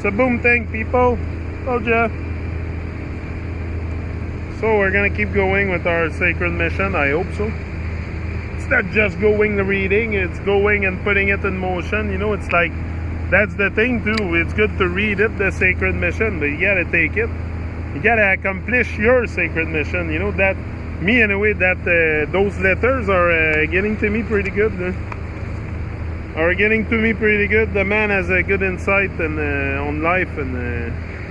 It's a boom thing, people. Told ya. So we're gonna keep going with our sacred mission. I hope so. It's not just going the reading, it's going and putting it in motion. You know, it's like, that's the thing too. It's good to read it, the sacred mission, but you gotta take it. You gotta accomplish your sacred mission. You know, that, me anyway, that those letters are getting to me pretty good. The man has a good insight on life, and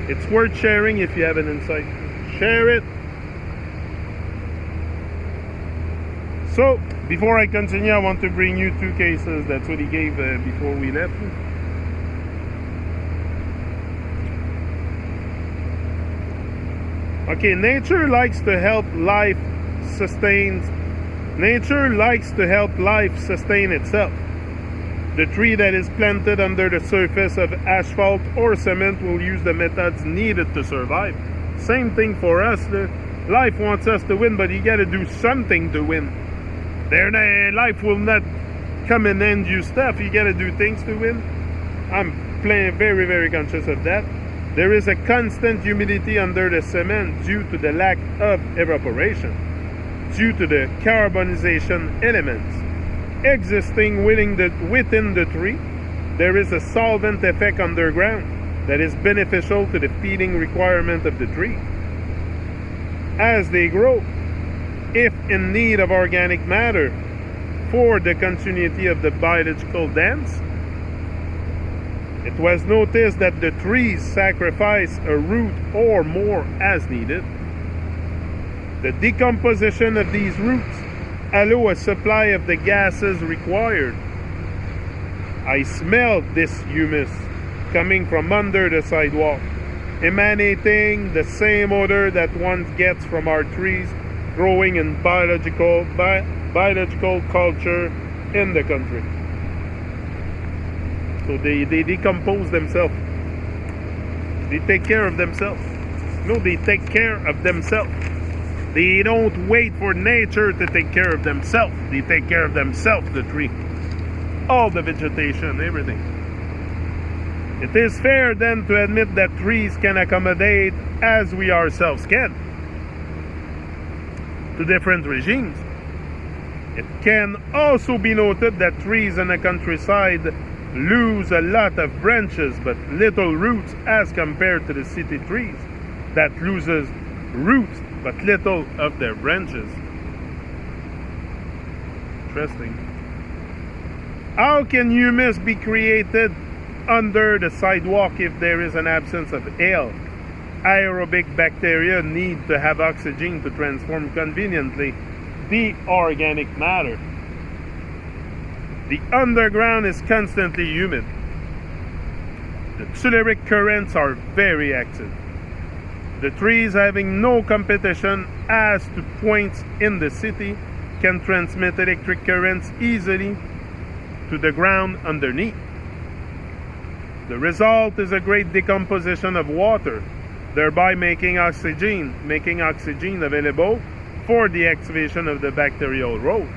it's worth sharing if you have an insight. Share it. So, before I continue, I want to bring you 2 cases. That's what he gave before we left. Okay, nature likes to help life sustain itself. The tree that is planted under the surface of asphalt or cement will use the methods needed to survive. Same thing for us. Life wants us to win, but you got to do something to win. Life will not come and end you stuff. You got to do things to win. I'm very, very conscious of that. There is a constant humidity under the cement due to the lack of evaporation, due to the carbonization elements existing within the tree. There is a solvent effect underground that is beneficial to the feeding requirement of the tree. As they grow, if in need of organic matter for the continuity of the biological dance, it was noticed that the trees sacrifice a root or more as needed. The decomposition of these roots allow a supply of the gases required. I smell this humus coming from under the sidewalk, emanating the same odor that one gets from our trees growing in biological culture in the country. So they decompose themselves. They take care of themselves. No, they take care of themselves. They don't wait for nature to take care of themselves. They take care of themselves, the tree. All the vegetation, everything. It is fair then to admit that trees can accommodate, as we ourselves can, to different regimes. It can also be noted that trees in the countryside lose a lot of branches but little roots as compared to the city trees that loses roots but little of their branches. Interesting. How can humus be created under the sidewalk if there is an absence of air? Aerobic bacteria need to have oxygen to transform conveniently the organic matter. The underground is constantly humid. The telluric currents are very active. The trees, having no competition as to points in the city, can transmit electric currents easily to the ground underneath. The result is a great decomposition of water, thereby making oxygen available for the activation of the bacterial growth.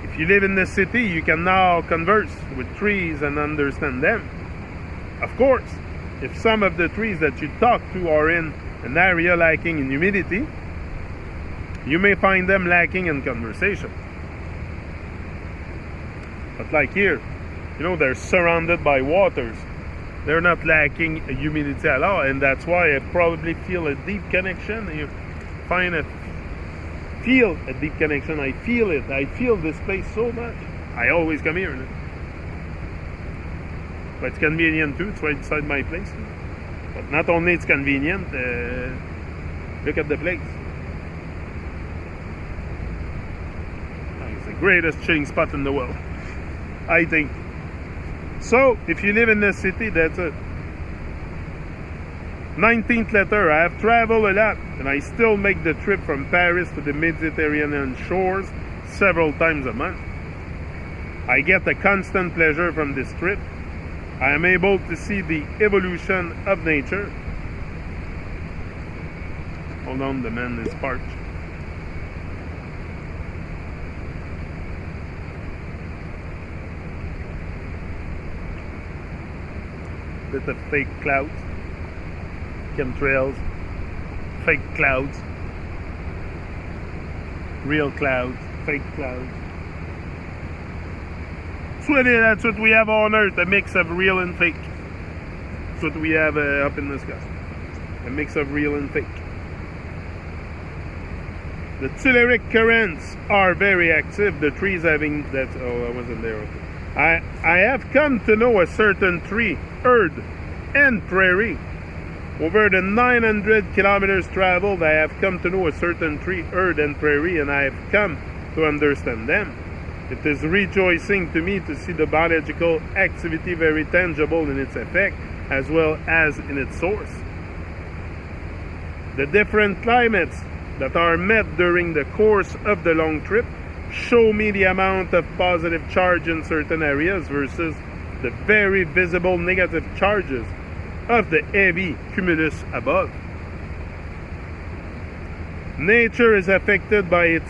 If you live in the city, you can now converse with trees and understand them. Of course, if some of the trees that you talk to are in an area lacking in humidity, you may find them lacking in conversation. But like here, you know, they're surrounded by waters. They're not lacking humidity at all, and that's why I probably feel a deep connection. You feel a deep connection. I feel it. I feel this place so much. I always come here. But it's convenient too. It's right beside my place. But not only it's convenient, look at the place. It's the greatest chilling spot in the world, I think. So, if you live in the city, that's it. 19th letter. I have traveled a lot, and I still make the trip from Paris to the Mediterranean shores several times a month. I get a constant pleasure from this trip. I am able to see the evolution of nature. Hold on, the man is parched. bit of fake clouds, chemtrails, fake clouds, real clouds, fake clouds. That's what we have on Earth, a mix of real and fake. That's what we have up in the sky, a mix of real and fake. The telluric currents are very active. The trees having that. Oh, I wasn't there. Okay. I have come to know a certain tree, earth, and prairie. Over the 900 kilometers traveled, I have come to know a certain tree, earth, and prairie, and I have come to understand them. It is rejoicing to me to see the biological activity very tangible in its effect, as well as in its source. The different climates that are met during the course of the long trip show me the amount of positive charge in certain areas versus the very visible negative charges of the heavy cumulus above. Nature is affected by it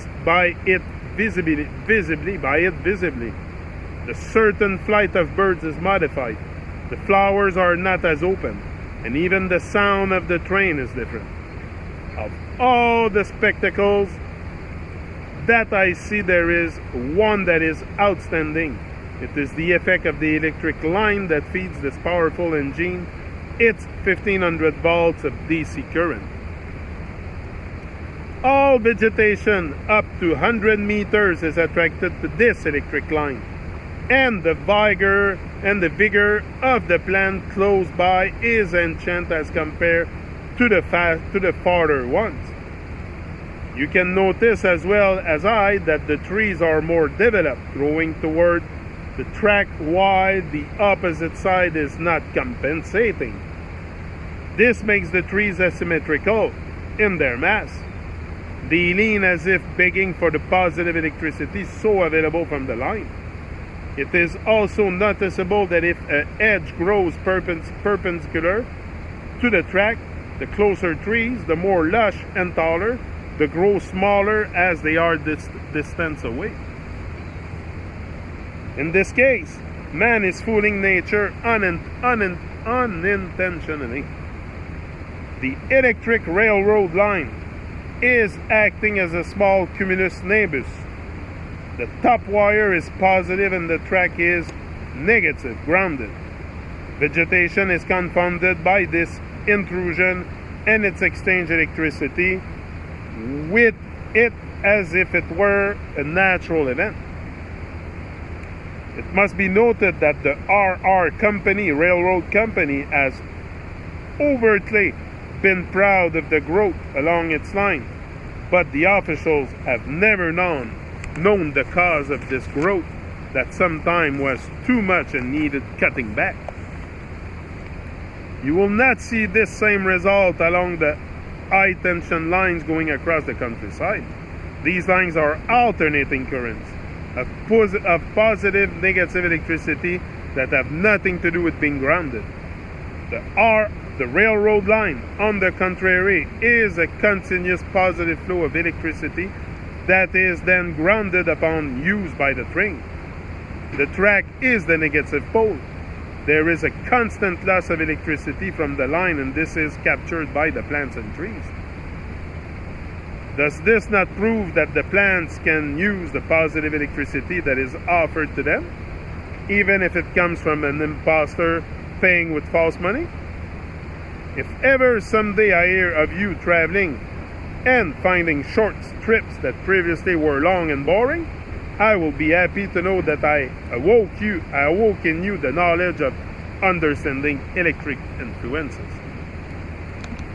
visibly. The certain flight of birds is modified. The flowers are not as open, and even the sound of the train is different. Of all the spectacles that I see, there is one that is outstanding. It is the effect of the electric line that feeds this powerful engine its 1500 volts of DC current. All vegetation up to 100 meters is attracted to this electric line, and the vigor of the plant close by is enhanced as compared to the farther ones. You can notice as well as I that the trees are more developed, growing toward the track while the opposite side is not compensating. This makes the trees asymmetrical in their mass. They lean as if begging for the positive electricity so available from the line. It is also noticeable that if an edge grows perpendicular to the track, the closer trees, the more lush and taller, they grow smaller as they are distance away. In this case, man is fooling nature unintentionally. The electric railroad line is acting as a small cumulus nimbus. The top wire is positive and the track is negative, grounded. Vegetation is confounded by this intrusion and its exchange electricity with it as if it were a natural event. It must be noted that the RR Company, Railroad Company, has overtly been proud of the growth along its line, but the officials have never known the cause of this growth that sometimes was too much and needed cutting back. You will not see this same result along the high tension lines going across the countryside. These lines are alternating currents of positive, negative electricity that have nothing to do with being grounded. The railroad line, on the contrary, is a continuous positive flow of electricity that is then grounded upon use by the train. The track is the negative pole. There is a constant loss of electricity from the line, and this is captured by the plants and trees. Does this not prove that the plants can use the positive electricity that is offered to them, even if it comes from an impostor paying with false money? If ever someday I hear of you traveling and finding short trips that previously were long and boring, I will be happy to know that I awoke in you the knowledge of understanding electric influences.